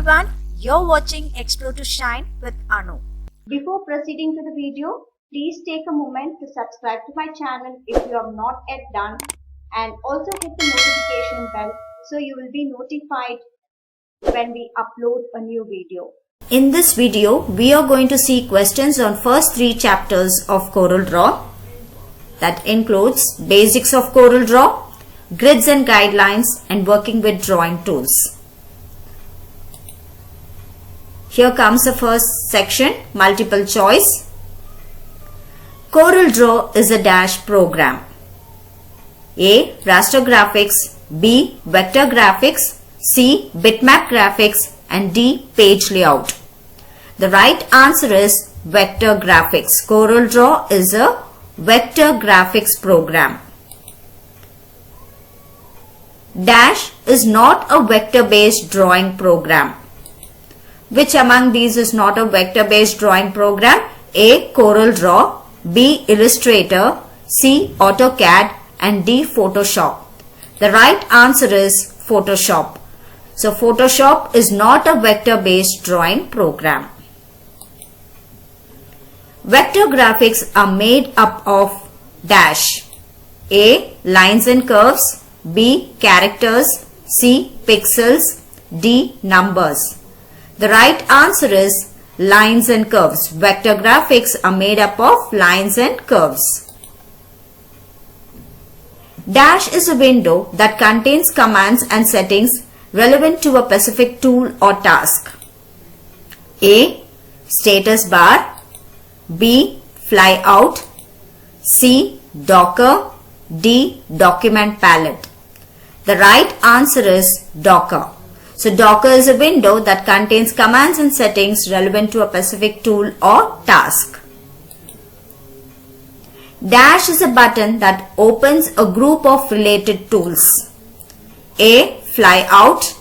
everyone, you're watching Explore to Shine with Anu. Before proceeding to the video, please take a moment to subscribe to my channel if you have not yet done, and also hit the notification bell so you will be notified when we upload a new video. In this video, we are going to see questions on first 3 chapters of CorelDraw. That includes basics of CorelDraw, grids and guidelines, and working with drawing tools. Here comes the first section, multiple choice. CorelDraw is a dash program. A. Raster graphics, B. Vector graphics, C. Bitmap graphics, and D. Page layout. The right answer is vector graphics. CorelDraw is a vector graphics program. Dash is not a vector-based drawing program. Which among these is not a vector-based drawing program? A. CorelDraw, B. Illustrator, C. AutoCAD, and D. Photoshop. The right answer is Photoshop. So Photoshop is not a vector-based drawing program. Vector graphics are made up of dash. A. Lines and curves, B. Characters, C. Pixels, D. Numbers. The right answer is lines and curves. Vector graphics are made up of lines and curves. Dash is a window that contains commands and settings relevant to a specific tool or task. A. Status bar, B. Flyout, C. Docker, D. Document palette. The right answer is Docker. So Docker is a window that contains commands and settings relevant to a specific tool or task. Dash is a button that opens a group of related tools. A. Flyout,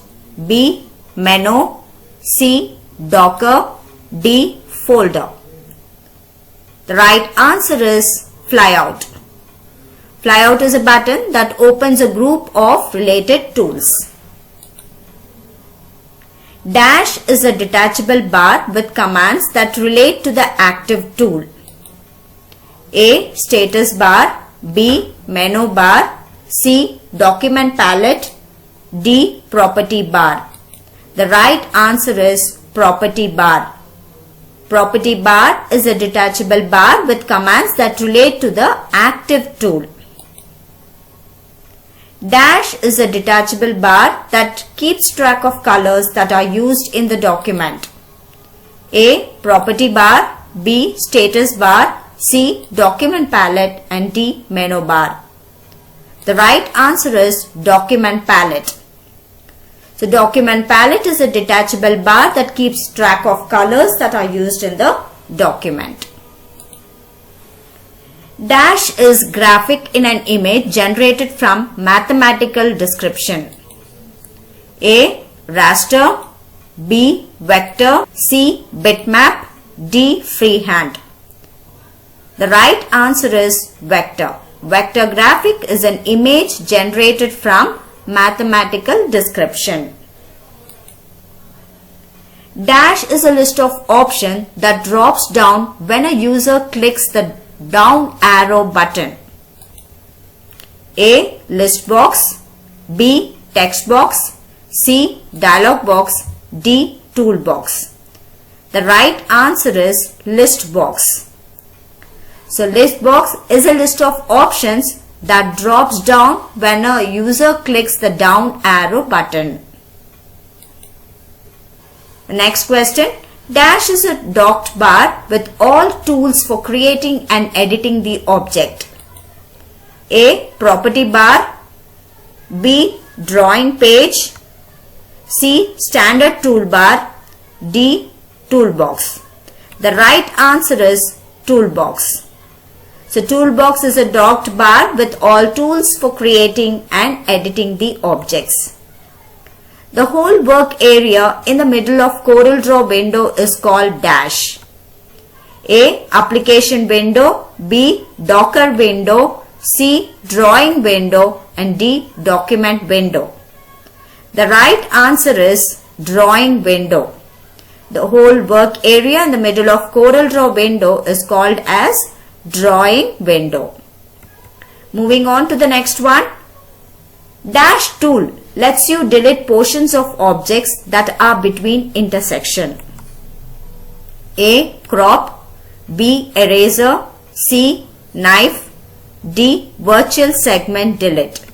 B. Menu, C. Docker, D. Folder. The right answer is Flyout. Flyout is a button that opens a group of related tools. Dash is a detachable bar with commands that relate to the active tool. A. Status bar, B. Menu bar, C. Document palette, D. Property bar. The right answer is Property bar. Property bar is a detachable bar with commands that relate to the active tool. Dash is a detachable bar that keeps track of colors that are used in the document. A. Property bar, B. Status bar, C. Document palette, and D. Menu bar. The right answer is Document palette. So document palette is a detachable bar that keeps track of colors that are used in the document. Dash is graphic in an image generated from mathematical description. A. Raster, B. Vector, C. Bitmap, D. Freehand. The right answer is vector. Vector graphic is an image generated from mathematical description. Dash is a list of options that drops down when a user clicks the down arrow button. A. List box, B. Text box, C. Dialog box, D. Toolbox. The right answer is list box. So list box is a list of options that drops down when a user clicks the down arrow button. The next question. Dash is a docked bar with all tools for creating and editing the object. A. Property bar, B. Drawing page, C. Standard toolbar, D. Toolbox. The right answer is Toolbox. So Toolbox is a docked bar with all tools for creating and editing the objects. The whole work area in the middle of CorelDraw window is called dash. A. Application window, B. Docker window, C. Drawing window, and D. Document window. The right answer is drawing window. The whole work area in the middle of CorelDraw window is called as drawing window. Moving on to the next one. Dash tool lets you delete portions of objects that are between intersection. A. Crop, B. Eraser, C. Knife, D. Virtual segment delete.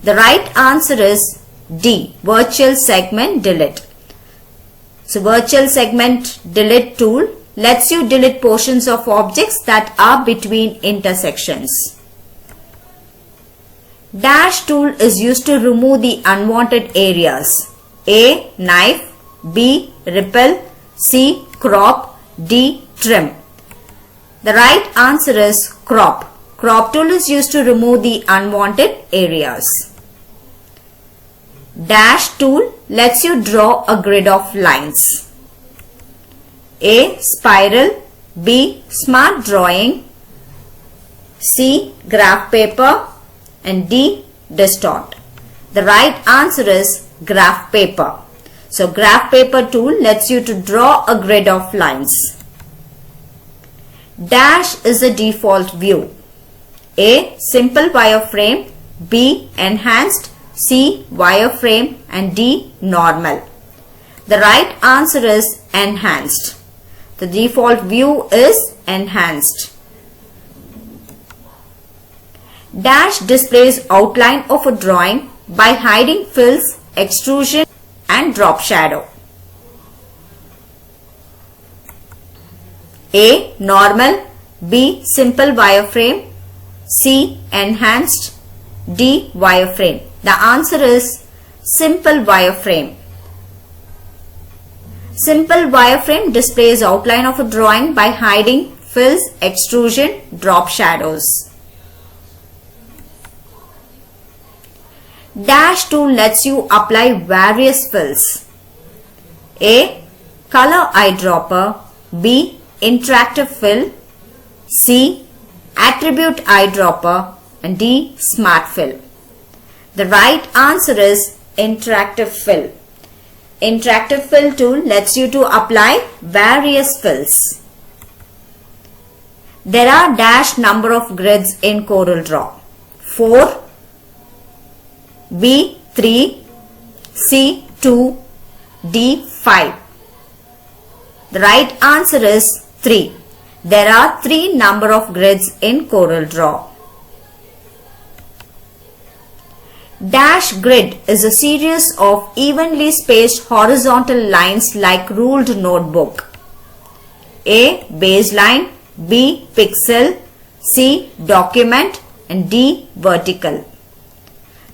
The right answer is D. Virtual segment delete. So virtual segment delete tool lets you delete portions of objects that are between intersections. Dash tool is used to remove the unwanted areas. A. Knife, B. Repel, C. Crop, D. Trim. The right answer is crop. Crop tool is used to remove the unwanted areas. Dash tool lets you draw a grid of lines. A. Spiral, B. Smart drawing, C. Graph paper, and D. Distort. The right answer is graph paper. So graph paper tool lets you to draw a grid of lines. Dash is the default view. A. Simple wireframe, B. Enhanced, C. Wireframe, and D. Normal. The right answer is enhanced. The default view is enhanced. Dash displays outline of a drawing by hiding fills, extrusion, and drop shadow. A. Normal, B. Simple wireframe, C. Enhanced, D. Wireframe. The answer is simple wireframe. Simple wireframe displays outline of a drawing by hiding fills, extrusion, drop shadows. Dash tool lets you apply various fills. A. Color eyedropper, B. Interactive fill, C. Attribute eyedropper, and D. Smart fill. The right answer is interactive fill. Interactive fill tool lets you to apply various fills. There are dash number of grids in CorelDraw. 4, B 3, C 2, D 5. The right answer is 3. There are 3 number of grids in CorelDraw. Dash grid is a series of evenly spaced horizontal lines like ruled notebook. A. Baseline, B. Pixel, C. Document, and D. Vertical.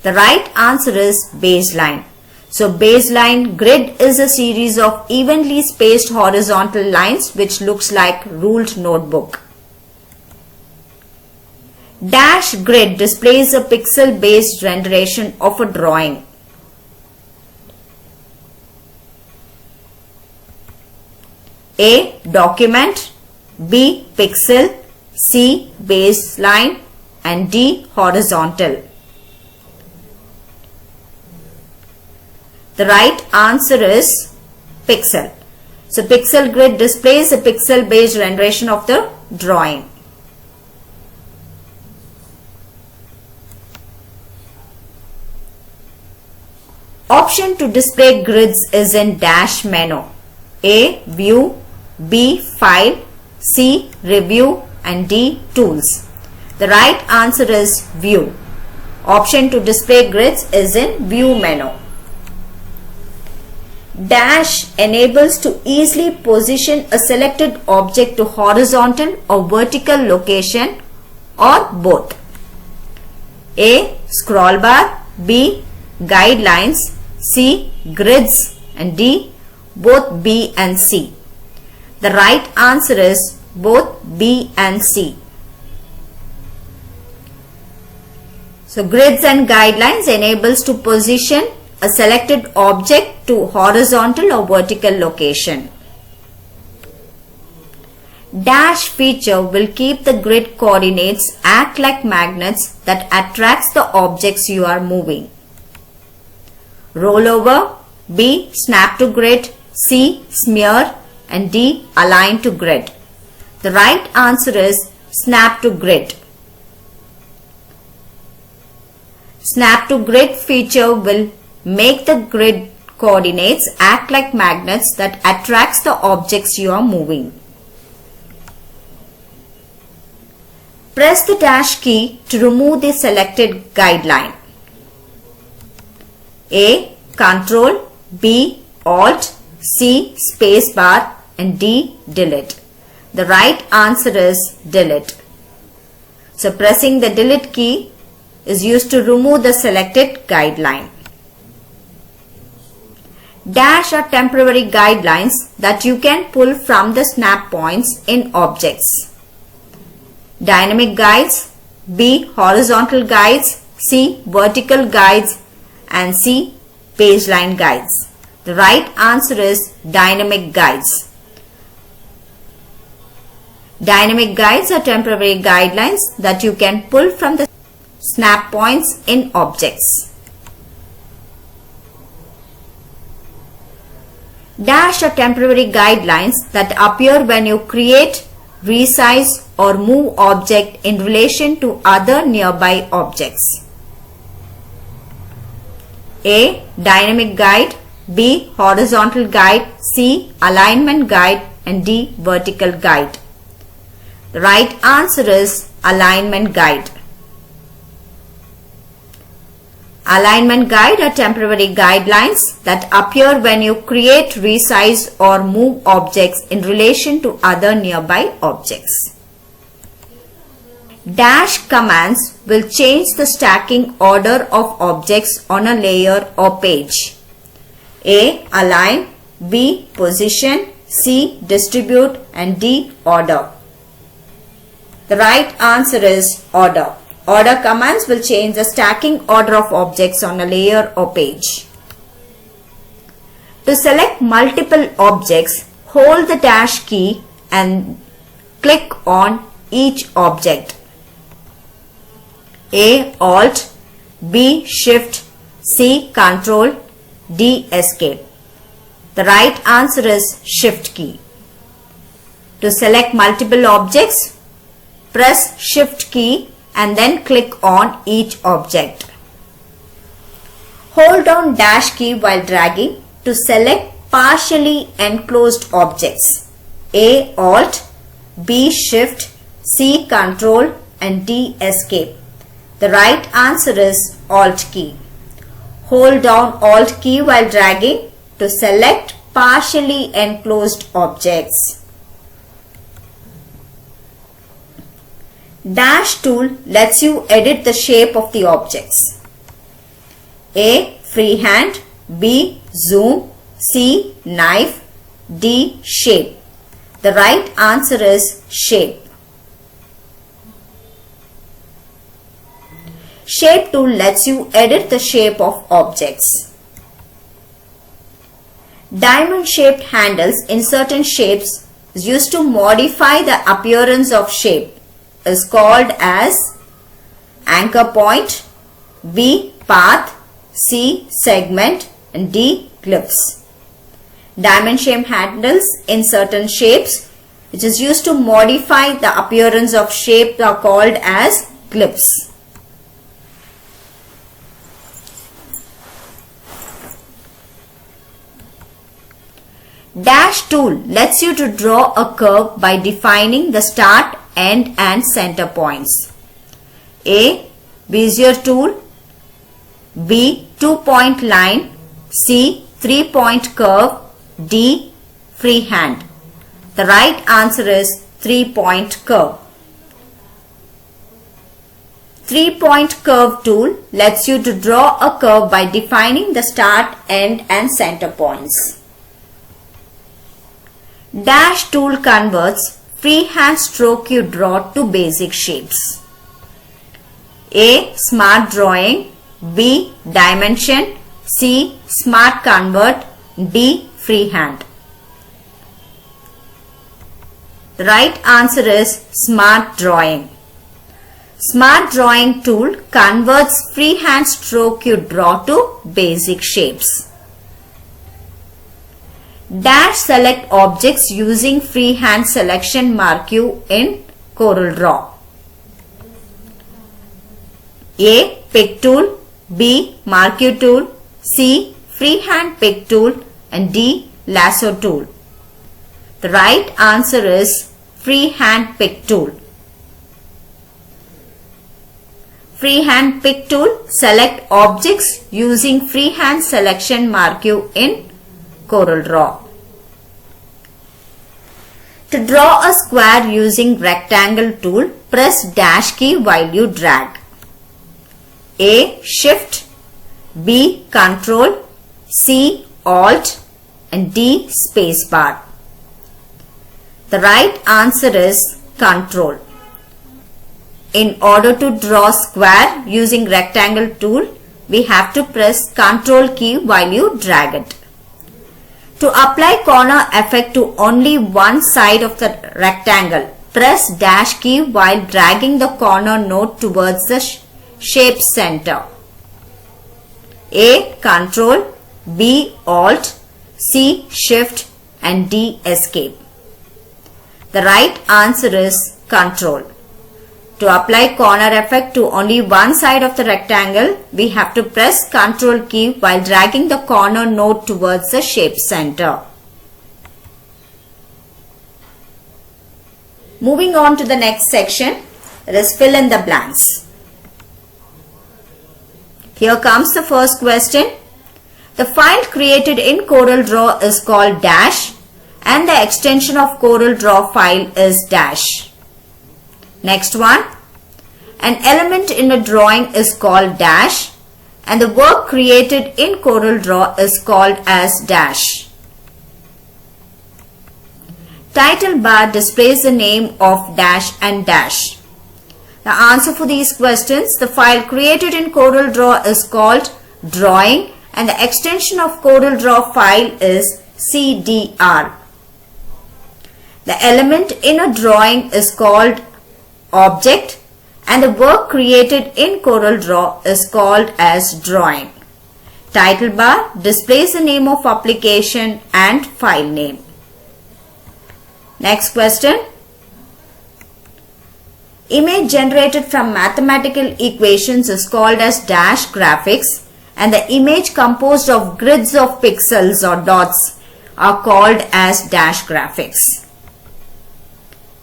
The right answer is baseline. So baseline grid is a series of evenly spaced horizontal lines which looks like ruled notebook. Dash grid displays a pixel based renderation of a drawing. A. Document, B. Pixel, C. Baseline, and D. Horizontal. The right answer is pixel. So pixel grid displays a pixel based renderation of the drawing. Option to display grids is in dash menu. A. View, B. File, C. Review, and D. Tools. The right answer is View. Option to display grids is in View menu. Dash enables to easily position a selected object to horizontal or vertical location or both. A. Scroll bar, B. Guidelines, C. Grids, and D. Both B and C. The right answer is both B and C. So grids and guidelines enables to position a selected object to horizontal or vertical location. Dash feature will keep the grid coordinates act like magnets that attracts the objects you are moving. Roll over, B. Snap to grid, C. Smear, and D. Align to grid. The right answer is snap to grid. Snap to grid feature will make the grid coordinates act like magnets that attracts the objects you are moving. Press the dash key to remove the selected guideline. A. Ctrl, B. Alt, C. Spacebar, and D. Delete. The right answer is delete. So pressing the delete key is used to remove the selected guideline. Dash are temporary guidelines that you can pull from the snap points in objects. Dynamic guides, B. Horizontal guides, C. Vertical guides, and C. Baseline guides. The right answer is dynamic guides. Dynamic guides are temporary guidelines that you can pull from the snap points in objects. Dash are temporary guidelines that appear when you create, resize, or move object in relation to other nearby objects. A. Dynamic guide, B. Horizontal guide, C. Alignment guide, and D. Vertical guide. The right answer is alignment guide. Alignment guide are temporary guidelines that appear when you create, resize, or move objects in relation to other nearby objects. Dash commands will change the stacking order of objects on a layer or page. A. Align, B. Position, C. Distribute, and D. Order. The right answer is order. Order commands will change the stacking order of objects on a layer or page. To select multiple objects, hold the dash key and click on each object. A. Alt, B. Shift, C. Control, D. Escape. The right answer is Shift key. To select multiple objects, press Shift key and then click on each object. Hold down dash key while dragging to select partially enclosed objects. A. Alt, B. Shift, C. Control, and D. Escape. The right answer is Alt key. Hold down Alt key while dragging to select partially enclosed objects. Dash tool lets you edit the shape of the objects. A. Freehand, B. Zoom, C. Knife, D. Shape. The right answer is shape. Shape tool lets you edit the shape of objects. Diamond shaped handles in certain shapes is used to modify the appearance of shape is called as anchor point, B. Path, C. Segment, and D. Glyphs. Diamond shaped handles in certain shapes which is used to modify the appearance of shape are called as glyphs. Dash tool lets you to draw a curve by defining the start, end, and center points. A. Bezier tool, B. 2-point line, C. 3-point curve, D. Freehand. The right answer is 3-point curve. 3-point curve tool lets you to draw a curve by defining the start, end, and center points. Dash tool converts freehand stroke you draw to basic shapes. A. Smart drawing, B. Dimension, C. Smart convert, D. Freehand. The right answer is smart drawing. Smart drawing tool converts freehand stroke you draw to basic shapes. Dash select objects using freehand selection marquee in CorelDraw. A. Pick tool, B. Marquee tool, C. Freehand pick tool, and D. Lasso tool. The right answer is freehand pick tool. Freehand pick tool select objects using freehand selection marquee in CorelDraw. To draw a square using rectangle tool, press dash key while you drag. A. Shift, B. Control, C. Alt, and D. Spacebar. The right answer is Control. In order to draw square using rectangle tool, we have to press Control key while you drag it. To apply corner effect to only one side of the rectangle, press dash key while dragging the corner node towards the shape center. A. Control, B. Alt, C. Shift, and D. Escape. The right answer is Control. To apply corner effect to only one side of the rectangle, we have to press Ctrl key while dragging the corner node towards the shape center. Moving on to the next section, let us fill in the blanks. Here comes the first question. The file created in CorelDraw is called dash and the extension of CorelDraw file is dash. Next one. An element in a drawing is called dash and the work created in CorelDraw is called as dash. Title bar displays the name of dash and dash. The answer for these questions, the file created in CorelDraw is called drawing and the extension of CorelDraw file is CDR. The element in a drawing is called object and the work created in CorelDraw is called as drawing. Title bar displays the name of application and file name. Next question. Image generated from mathematical equations is called as dash graphics and the image composed of grids of pixels or dots are called as dash graphics.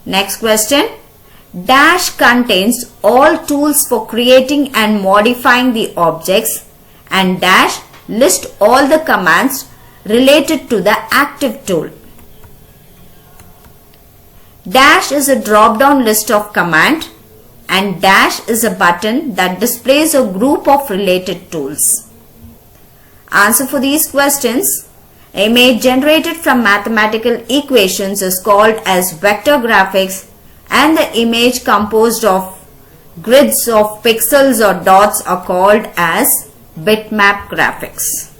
Next question. Dash contains all tools for creating and modifying the objects and dash lists all the commands related to the active tool. Dash is a drop-down list of commands and dash is a button that displays a group of related tools. Answer for these questions. Image generated from mathematical equations is called as vector graphics and the image composed of grids of pixels or dots are called as bitmap graphics.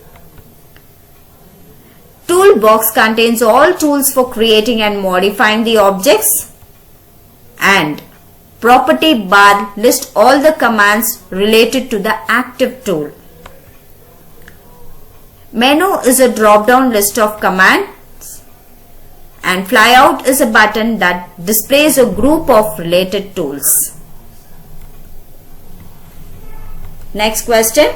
Toolbox contains all tools for creating and modifying the objects and property bar lists all the commands related to the active tool. Menu is a drop-down list of commands and flyout is a button that displays a group of related tools. Next question.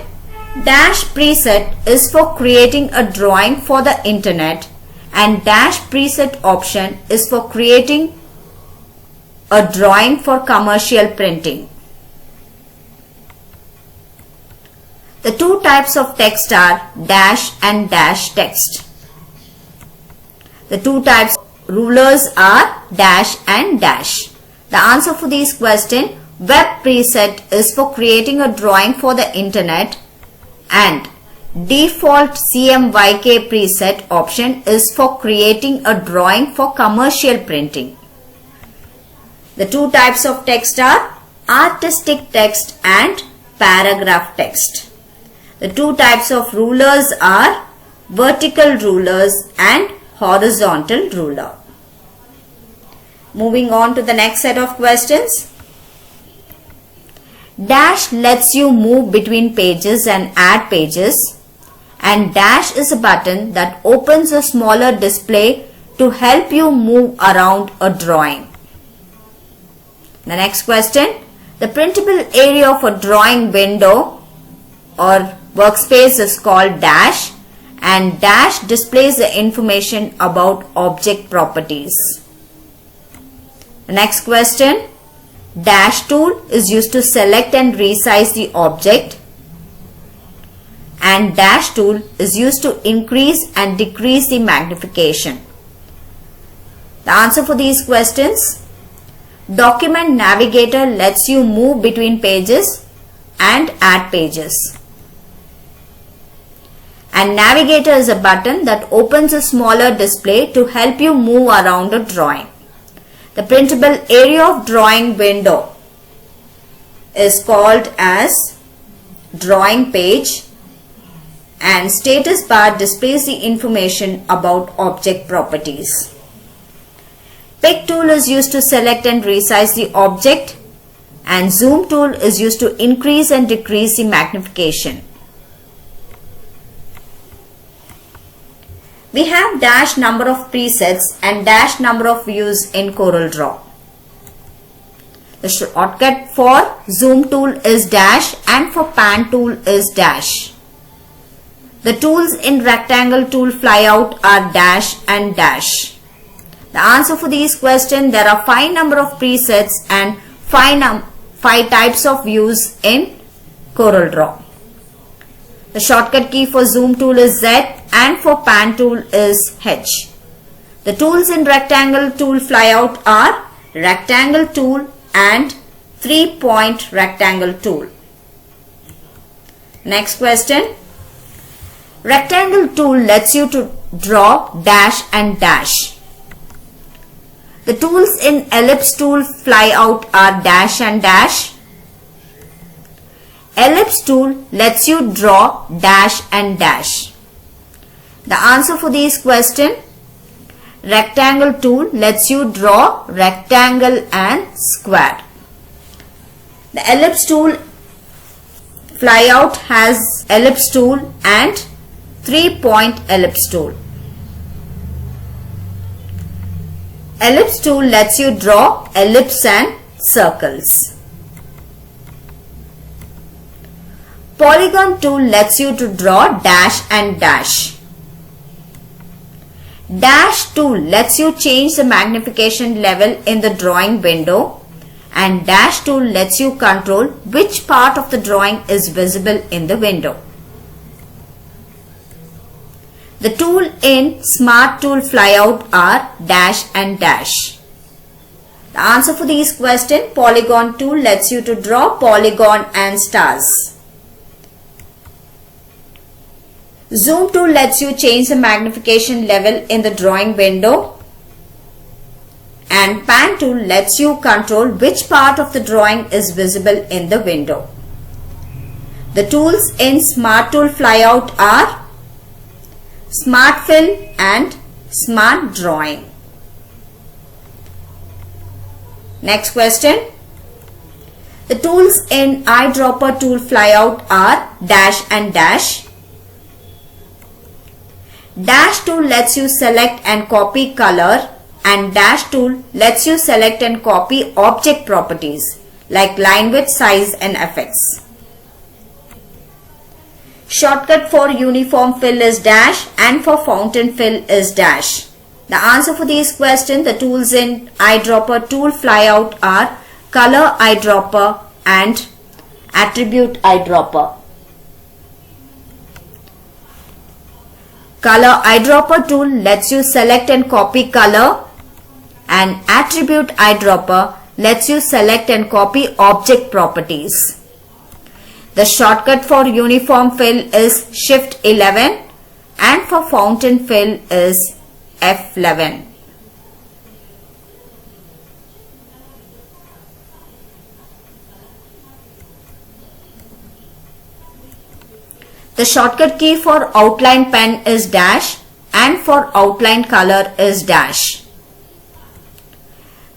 Dash preset is for creating a drawing for the internet and dash preset option is for creating a drawing for commercial printing. The two types of text are dash and dash text. The two types of rulers are dash and dash. The answer for these questions, web preset is for creating a drawing for the internet and default CMYK preset option is for creating a drawing for commercial printing. The two types of text are artistic text and paragraph text. The two types of rulers are vertical rulers and horizontal ruler. Moving on to the next set of questions. Dash lets you move between pages and add pages and dash is a button that opens a smaller display to help you move around a drawing. The next question, the printable area of a drawing window or workspace is called dash, and dash displays the information about object properties. The next question, dash tool is used to select and resize the object, and dash tool is used to increase and decrease the magnification. The answer for these questions, Document Navigator lets you move between pages and add pages. And Navigator is a button that opens a smaller display to help you move around a drawing. The printable area of drawing window is called as drawing page, and status bar displays the information about object properties. Pick tool is used to select and resize the object, and zoom tool is used to increase and decrease the magnification. We have dash number of presets and dash number of views in CorelDraw. The shortcut for zoom tool is dash and for pan tool is dash. The tools in rectangle tool flyout are dash and dash. The answer for these questions, there are 5 number of presets and 5 types of views in CorelDraw. The shortcut key for zoom tool is Z and for pan tool is H. The tools in rectangle tool flyout are rectangle tool and 3-point rectangle tool. Next question. Rectangle tool lets you to draw dash and dash. The tools in ellipse tool flyout are dash and dash. Ellipse tool lets you draw dash and dash. The answer for these questions, rectangle tool lets you draw rectangle and square. The ellipse tool flyout has ellipse tool and 3-point ellipse tool. Ellipse tool lets you draw ellipse and circles. Polygon tool lets you to draw dash and dash. Dash tool lets you change the magnification level in the drawing window, and dash tool lets you control which part of the drawing is visible in the window. The tool in Smart Tool flyout are dash and dash. The answer for these questions, Polygon tool lets you to draw polygon and stars. Zoom tool lets you change the magnification level in the drawing window, and pan tool lets you control which part of the drawing is visible in the window. The tools in Smart Tool flyout are Smart Fill and Smart Drawing. Next question. The tools in Eyedropper tool flyout are dash and dash. Dash tool lets you select and copy color, and dash tool lets you select and copy object properties like line width, size and effects. Shortcut for uniform fill is dash and for fountain fill is dash. The answer for these questions, the tools in Eyedropper tool flyout are color eyedropper and attribute eyedropper. Color eyedropper tool lets you select and copy color, and attribute eyedropper lets you select and copy object properties. The shortcut for uniform fill is Shift 11 and for fountain fill is F11. The shortcut key for outline pen is dash and for outline color is dash.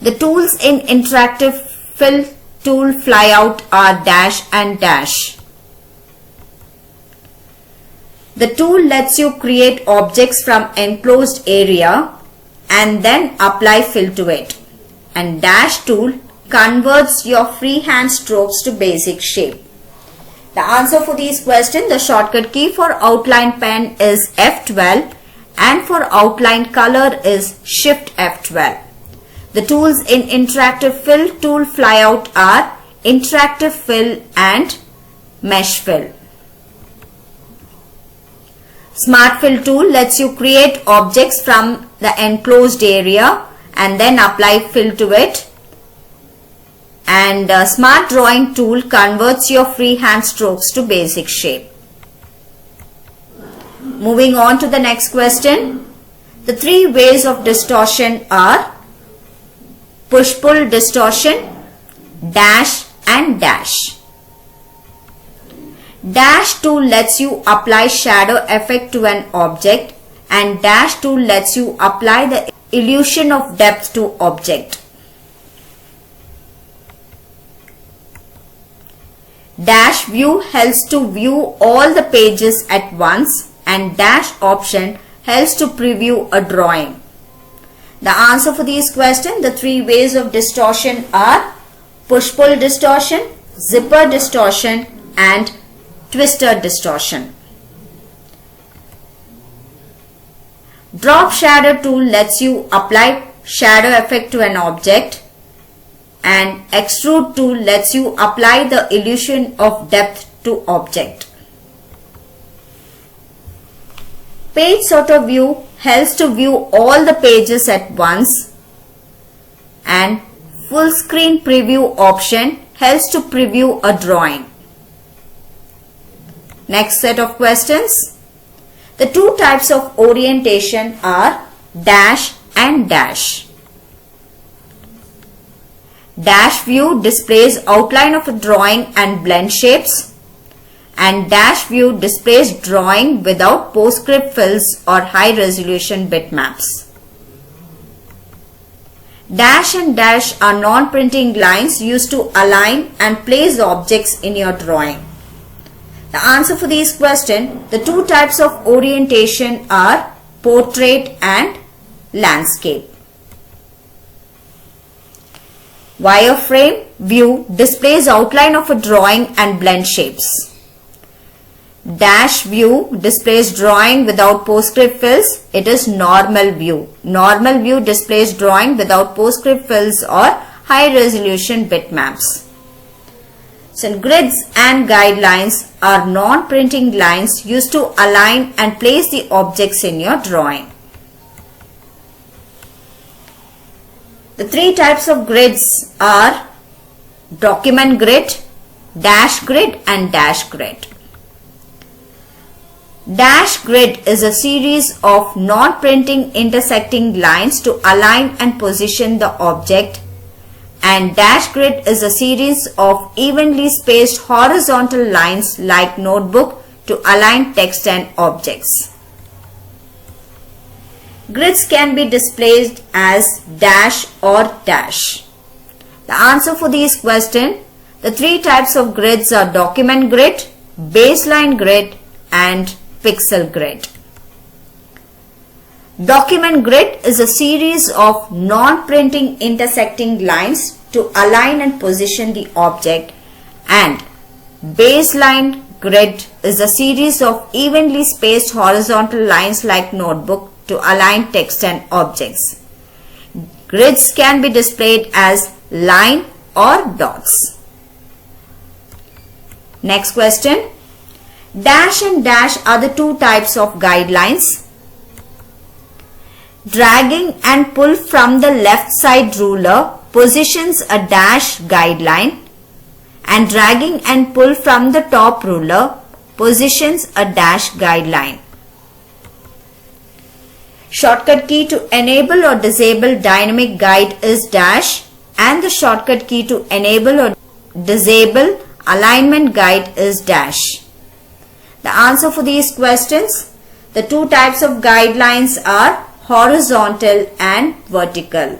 The tools in interactive fill tool flyout are dash and dash. The tool lets you create objects from enclosed area and then apply fill to it. And dash tool converts your freehand strokes to basic shape. The answer for these questions, the shortcut key for outline pen is F12 and for outline color is Shift F12. The tools in interactive fill tool flyout are interactive fill and mesh fill. Smart fill tool lets you create objects from the enclosed area and then apply fill to it. And smart drawing tool converts your freehand strokes to basic shape. Moving on to the next question. The three ways of distortion are push-pull distortion, dash and dash. Dash tool lets you apply shadow effect to an object and dash tool lets you apply the illusion of depth to object. Dash view helps to view all the pages at once and dash option helps to preview a drawing. The answer for these questions, the three ways of distortion are push-pull distortion, zipper distortion and twister distortion. Drop shadow tool lets you apply shadow effect to an object and extrude tool lets you apply the illusion of depth to object. Page sorter view helps to view all the pages at once and full screen preview option helps to preview a drawing. Next set of questions. The two types of orientation are dash and dash. Dash view displays outline of a drawing and blend shapes, and dash view displays drawing without postscript fills or high resolution bitmaps. Dash and dash are non-printing lines used to align and place objects in your drawing. The answer for these questions, the two types of orientation are portrait and landscape. Wireframe view displays outline of a drawing and blend shapes. Dash view displays drawing without postscript fills. It is normal view. Normal view displays drawing without postscript fills or high resolution bitmaps. So grids and guidelines are non-printing lines used to align and place the objects in your drawing. The three types of grids are document grid, dash grid and dash grid. Dash grid is a series of non-printing intersecting lines to align and position the object, and dash grid is a series of evenly spaced horizontal lines like notebook to align text and objects. Grids can be displayed as dash or dash. The answer for these questions, the three types of grids are document grid, baseline grid and pixel grid. Document grid is a series of non-printing intersecting lines to align and position the object, and baseline grid is a series of evenly spaced horizontal lines like notebook to align text and objects. Grids can be displayed as line or dots. Next question. Dash and dash are the two types of guidelines. Dragging and pull from the left side ruler positions a dash guideline, and dragging and pull from the top ruler positions a dash guideline. Shortcut key to enable or disable dynamic guide is dash, and the shortcut key to enable or disable alignment guide is dash. The answer for these questions, the two types of guidelines are horizontal and vertical.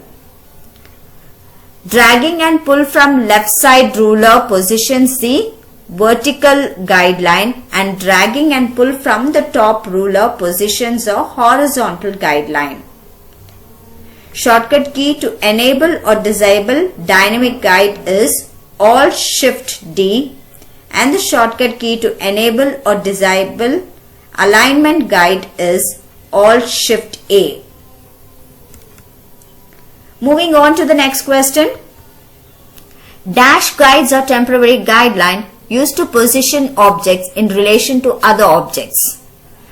Dragging and pull from left side ruler positions the vertical guideline, and dragging and pull from the top ruler positions a horizontal guideline. Shortcut key to enable or disable dynamic guide is Alt-Shift-D, and the shortcut key to enable or disable alignment guide is Alt-Shift-A. Moving on to the next question. Dash guides are temporary guideline used to position objects in relation to other objects,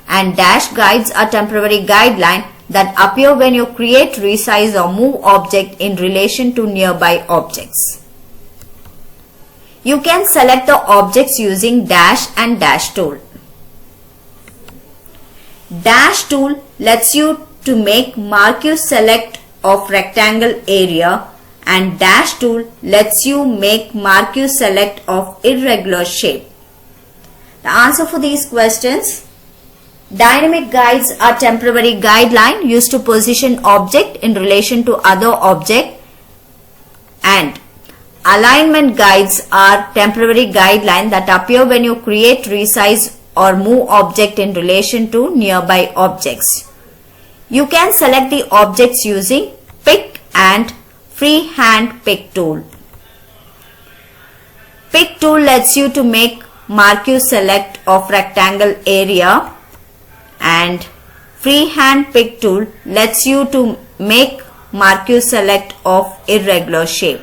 and dash guides are temporary guideline that appear when you create, resize or move object in relation to nearby objects. You can select the objects using dash and dash tool. Dash tool lets you to make marquee select of rectangle area, and dash tool lets you make marquee select of irregular shape. The answer for these questions: dynamic guides are temporary guideline used to position object in relation to other object, and alignment guides are temporary guideline that appear when you create, resize or move object in relation to nearby objects. You can select the objects using pick and freehand pick tool. Pick tool lets you to make marquee select of rectangle area, and freehand pick tool lets you to make marquee select of irregular shape.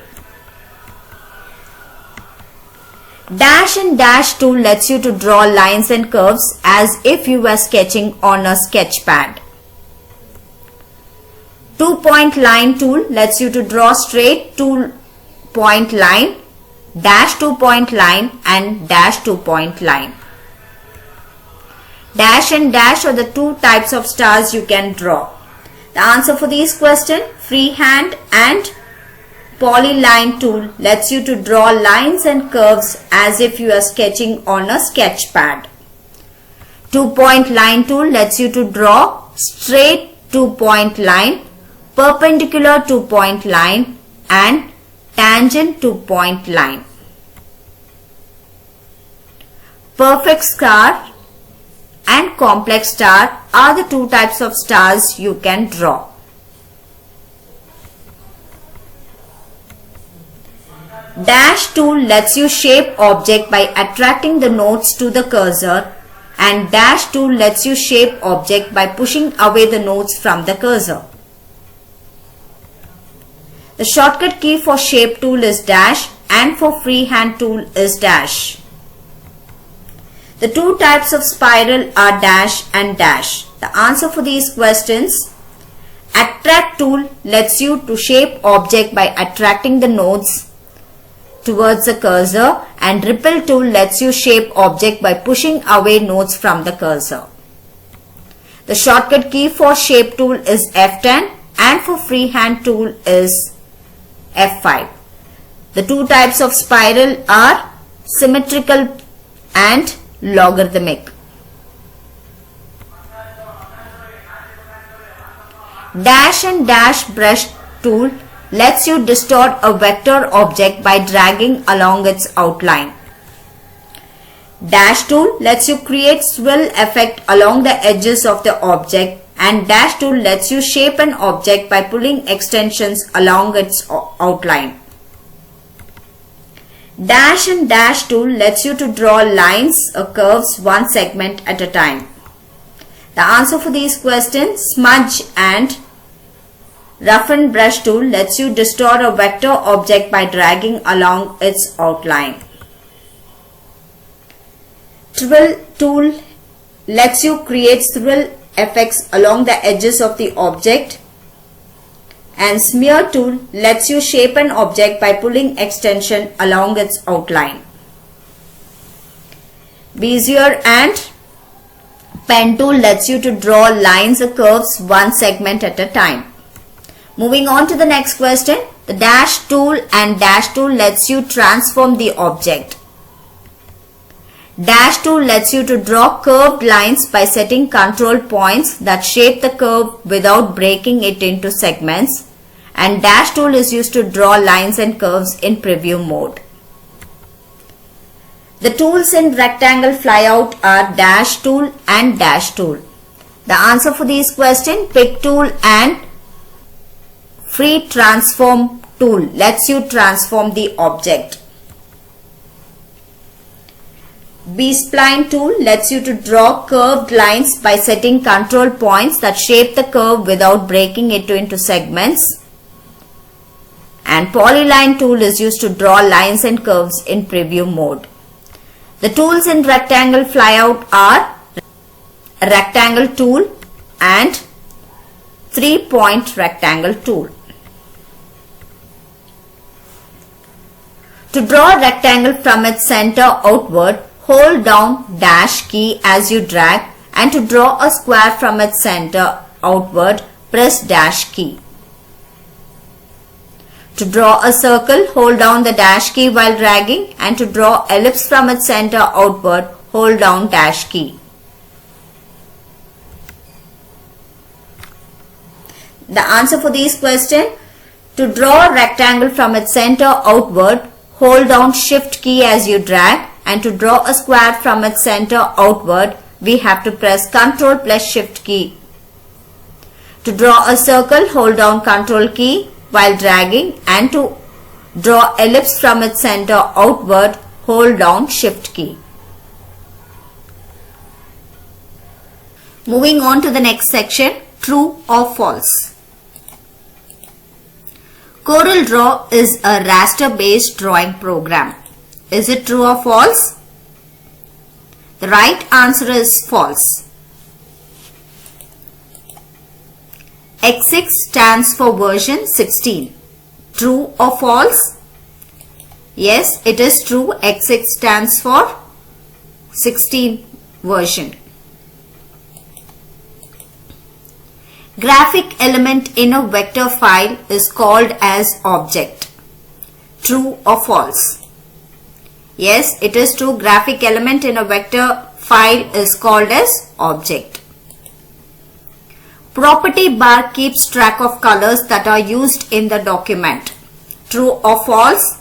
Dash and dash tool lets you to draw lines and curves as if you were sketching on a sketch pad. 2-point line tool lets you to draw straight 2-point line, dash 2-point line and dash 2-point line. Dash and dash are the two types of stars you can draw. The answer for these questions: freehand and polyline tool lets you to draw lines and curves as if you are sketching on a sketch pad. 2-point line tool lets you to draw straight 2-point line, perpendicular 2-point line and tangent 2-point line. Perfect star and complex star are the two types of stars you can draw. Dash tool lets you shape object by attracting the nodes to the cursor, and dash tool lets you shape object by pushing away the nodes from the cursor. The shortcut key for shape tool is dash, and for freehand tool is dash. The two types of spiral are dash and dash. The answer for these questions: attract tool lets you to shape object by attracting the nodes towards the cursor, and ripple tool lets you shape object by pushing away nodes from the cursor. The shortcut key for shape tool is F10, and for freehand tool is F5. The two types of spiral are symmetrical and logarithmic. Dash and dash brush tool lets you distort a vector object by dragging along its outline. Dash tool lets you create swirl effect along the edges of the object, and dash tool lets you shape an object by pulling extensions along its outline. Dash and dash tool lets you to draw lines or curves one segment at a time. The answer for these questions: smudge and roughen brush tool lets you distort a vector object by dragging along its outline. Twirl tool lets you create swirl effects along the edges of the object, and smear tool lets you shape an object by pulling extension along its outline. Bezier and pen tool lets you to draw lines or curves one segment at a time. Moving on to the next question. The dash tool and dash tool lets you transform the object. Dash tool lets you to draw curved lines by setting control points that shape the curve without breaking it into segments, and dash tool is used to draw lines and curves in preview mode. The tools in rectangle flyout are dash tool and dash tool. The answer for these questions, pick tool and free transform tool lets you transform the object. B-spline tool lets you to draw curved lines by setting control points that shape the curve without breaking it into segments. And polyline tool is used to draw lines and curves in preview mode. The tools in rectangle flyout are rectangle tool and 3-point rectangle tool. To draw a rectangle from its center outward, hold down dash key as you drag, and to draw a square from its center outward, press dash key. To draw a circle, hold down the dash key while dragging, and to draw ellipse from its center outward, hold down dash key. The answer for these questions, to draw a rectangle from its center outward, hold down shift key as you drag, and to draw a square from its center outward, we have to press Ctrl plus shift key. To draw a circle, hold down Ctrl key while dragging, and to draw ellipse from its center outward, hold down shift key. Moving on to the next section, true or false. CorelDraw is a raster based drawing program. Is it true or false? The right answer is false. X6 stands for version 16. True or false? Yes, it is true. X6 stands for 16 version. Graphic element in a vector file is called as object. True or false? Yes, it is true. Graphic element in a vector file is called as object. Property bar keeps track of colors that are used in the document. True or false?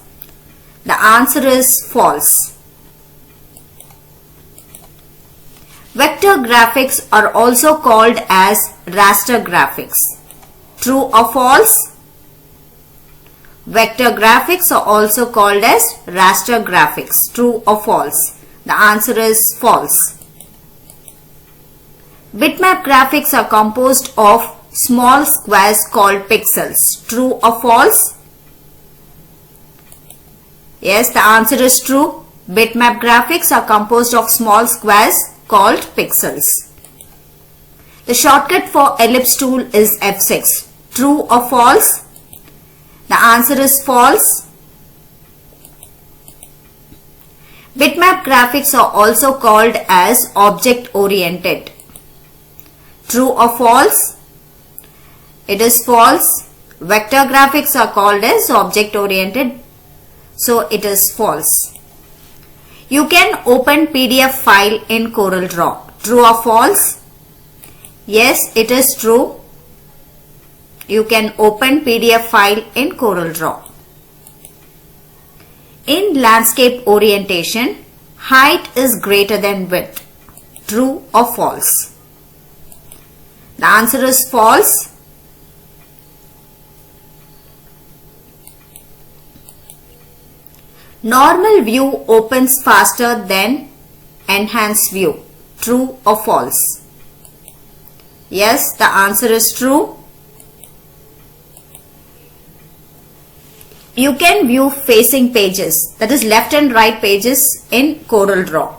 The answer is false. Vector graphics are also called as raster graphics. True or false? Vector graphics are also called as raster graphics. True or false? The answer is false. Bitmap graphics are composed of small squares called pixels. True or false? Yes, the answer is true. Bitmap graphics are composed of small squares called pixels. The shortcut for ellipse tool is F6. True or false? The answer is false. Bitmap graphics are also called as object oriented. True or false? It is false. Vector graphics are called as object oriented, so it is false. You can open PDF file in CorelDraw. True or false? Yes, it is true. You can open PDF file in CorelDraw. In landscape orientation, height is greater than width. True or false? The answer is false. Normal view opens faster than enhanced view. True or false? Yes, the answer is true. You can view facing pages, that is left and right pages in CorelDraw.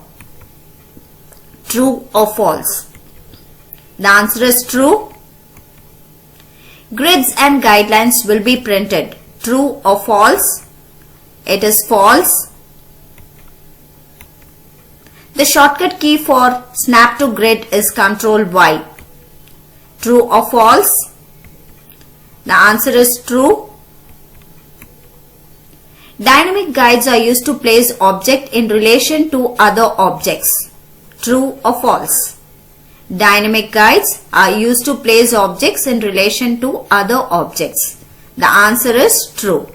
True or false? The answer is true. Grids and guidelines will be printed. True or false? It is false. The shortcut key for snap to grid is Ctrl Y. True or false? The answer is true. Dynamic guides are used to place object in relation to other objects. True or false? Dynamic guides are used to place objects in relation to other objects. The answer is true.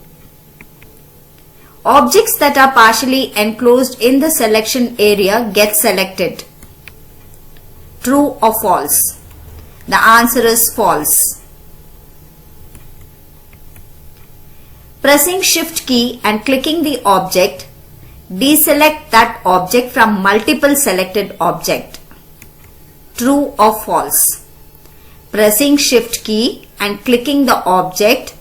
Objects that are partially enclosed in the selection area get selected. True or false? The answer is false. Pressing Shift key and clicking the object, deselect that object from multiple selected object. True or false? Pressing Shift key and clicking the object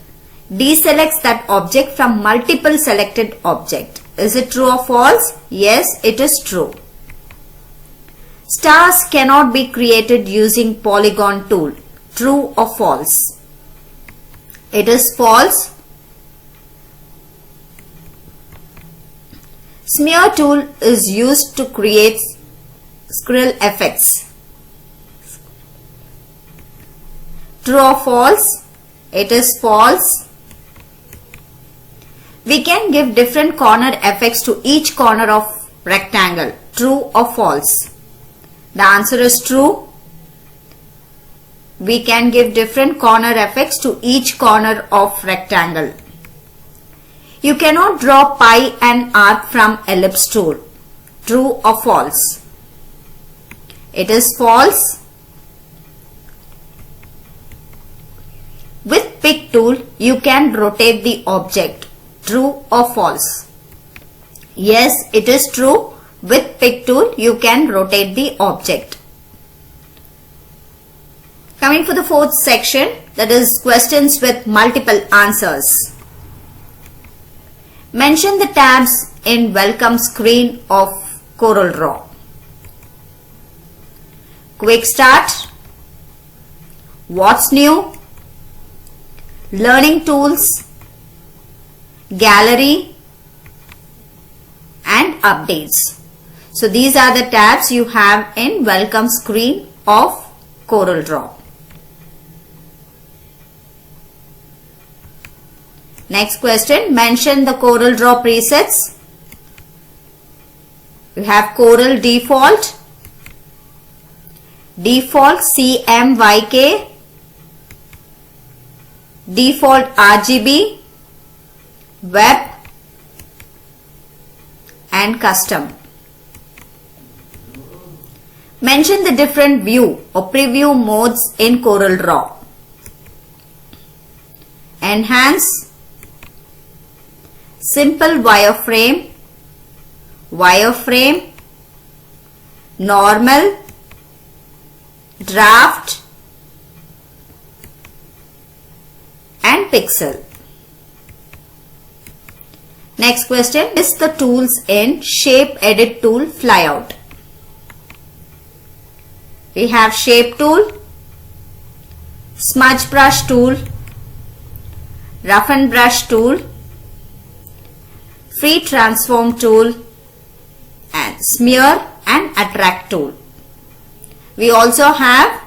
deselects that object from multiple selected object. Is it true or false? Yes, it is true. Stars cannot be created using polygon tool. True or false? It is false. Smear tool is used to create squirrel effects. True or false? It is false. We can give different corner effects to each corner of rectangle. True or false? The answer is true. We can give different corner effects to each corner of rectangle. You cannot draw pi and arc from ellipse tool. True or false? It is false. With pick tool, you can rotate the object. True or false? Yes, it is true. With pick tool, you can rotate the object. Coming for the fourth section, that is questions with multiple answers. Mention the tabs in welcome screen of CorelDraw. Quick Start, What's New, Learning Tools, Gallery and Updates. So these are the tabs you have in welcome screen of CorelDraw. Next question, mention the CorelDraw presets. We have Corel Default, Default CMYK, Default RGB, Web and Custom. Mention the different view or preview modes in CorelDraw. Enhance, Simple wireframe, wireframe, normal, draft and pixel. Next question, list the tools in Shape Edit Tool flyout. We have Shape Tool, Smudge Brush Tool, Roughen Brush Tool, Free Transform Tool and Smear and Attract Tool. We also have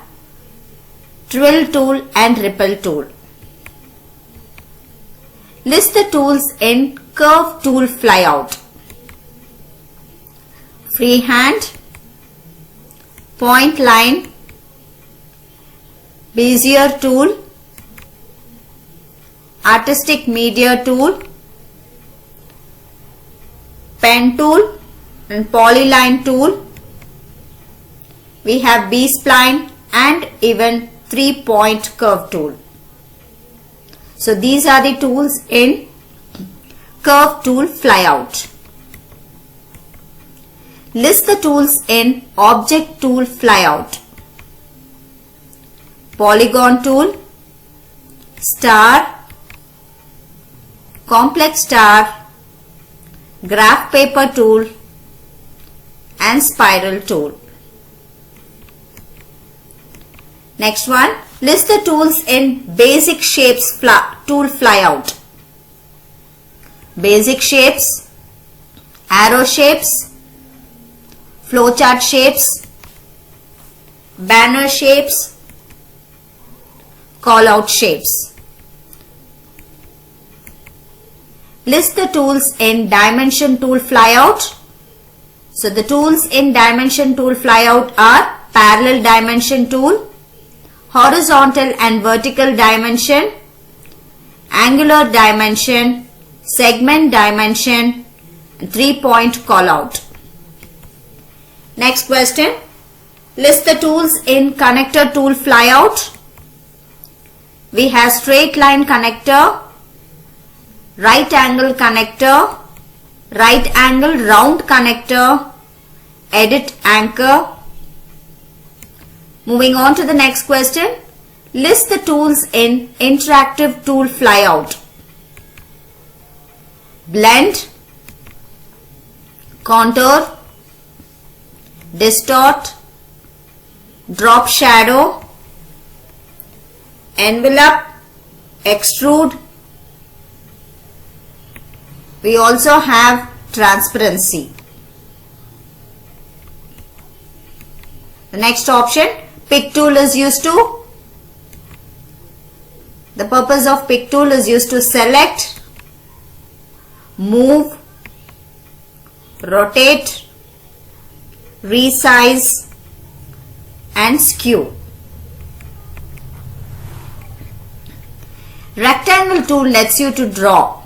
Twirl Tool and Ripple Tool. List the tools in Curve Tool flyout. Freehand, Point Line, Bezier Tool, Artistic Media Tool, Pen Tool and Polyline Tool. We have B-Spline and even 3-point Curve Tool. So these are the tools in Curve Tool flyout. List the tools in Object Tool flyout. Polygon Tool, Star, Complex Star, Graph Paper Tool and Spiral Tool. Next one, list the tools in Basic Shapes Tool flyout. Basic Shapes, Arrow Shapes, Flowchart Shapes, Banner Shapes, Callout Shapes. List the tools in Dimension Tool flyout. So the tools in Dimension Tool flyout are Parallel Dimension Tool, Horizontal and Vertical Dimension, Angular Dimension, segment dimension, and 3-point callout. Next question. List the tools in connector tool flyout. We have straight line connector, right angle connector, right angle round connector, edit anchor. Moving on to the next question. List the tools in interactive tool flyout. Blend, contour, distort, drop shadow, envelope, extrude. We also have transparency. The next option, pick tool is used to. The purpose of pick tool is used to select, move, rotate, resize and skew. Rectangle tool lets you to draw.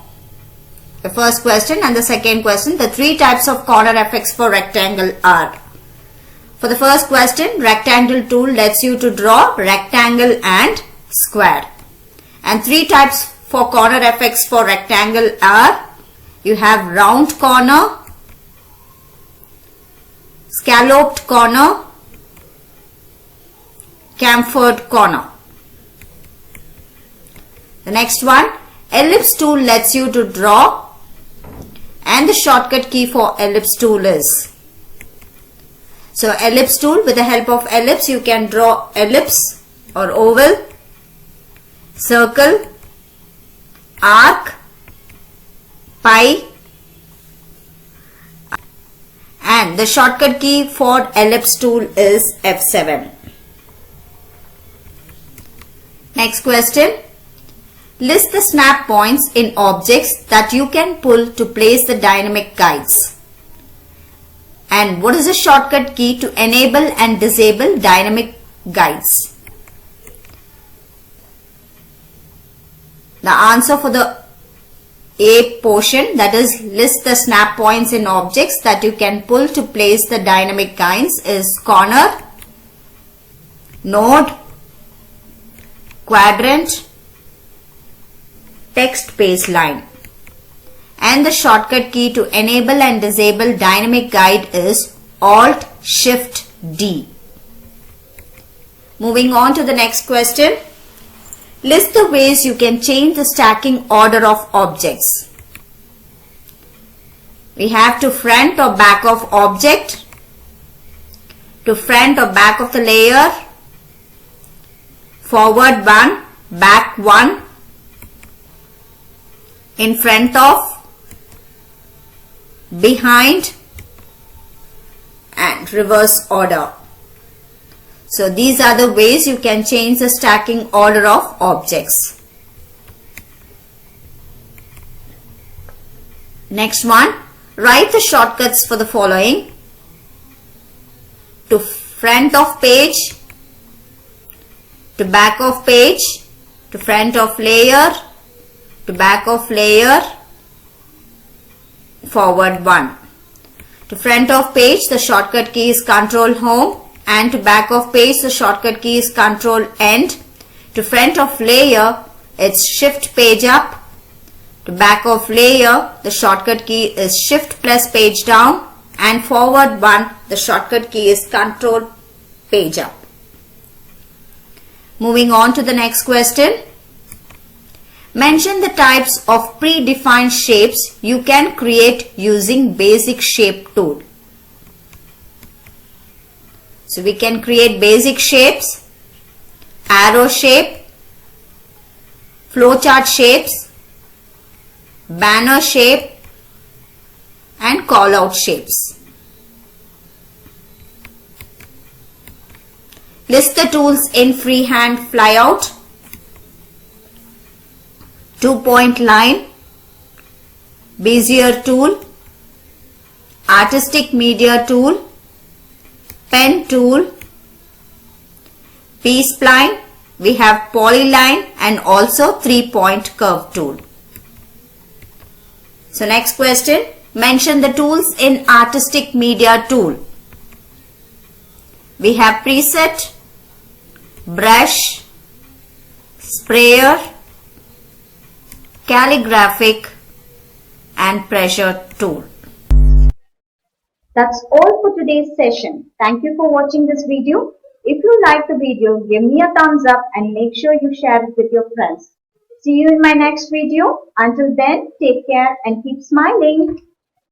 The first question and the second question, the three types of corner effects for rectangle are. For the first question, rectangle tool lets you to draw rectangle and square. And three types for corner effects for rectangle are, you have round corner, scalloped corner, chamfered corner. The next one, ellipse tool lets you to draw, and the shortcut key for ellipse tool is. So ellipse tool, with the help of ellipse you can draw ellipse or oval, circle, arc, pie, and the shortcut key for ellipse tool is F7. Next question. List the snap points in objects that you can pull to place the dynamic guides. And what is the shortcut key to enable and disable dynamic guides? The answer for the A portion, that is list the snap points in objects that you can pull to place the dynamic guides, is corner, node, quadrant, text baseline. And the shortcut key to enable and disable dynamic guide is Alt Shift D. Moving on to the next question. List the ways you can change the stacking order of objects. We have to front or back of object, to front or back of the layer, forward one, back one, in front of, behind, and reverse order. So these are the ways you can change the stacking order of objects. Next one, write the shortcuts for the following. To front of page, to back of page, to front of layer, to back of layer, forward one. To front of page, the shortcut key is Control Home, and to back of page, the shortcut key is Control End. To front of layer, it's Shift Page Up. To back of layer, the shortcut key is Shift plus Page Down, and forward one, the shortcut key is Control Page Up. Moving on to the next question. Mention the types of predefined shapes you can create using Basic Shape tool. So we can create basic shapes, arrow shape, flowchart shapes, banner shape, and callout shapes. List the tools in freehand flyout. 2-point line, Bezier tool, artistic media tool, pen tool, B-spline, we have polyline and also 3-point curve tool. So next question, mention the tools in artistic media tool. We have preset, brush, sprayer, calligraphic and pressure tool. That's all for today's session. Thank you for watching this video. If you like the video, give me a thumbs up and make sure you share it with your friends. See you in my next video. Until then, take care and keep smiling.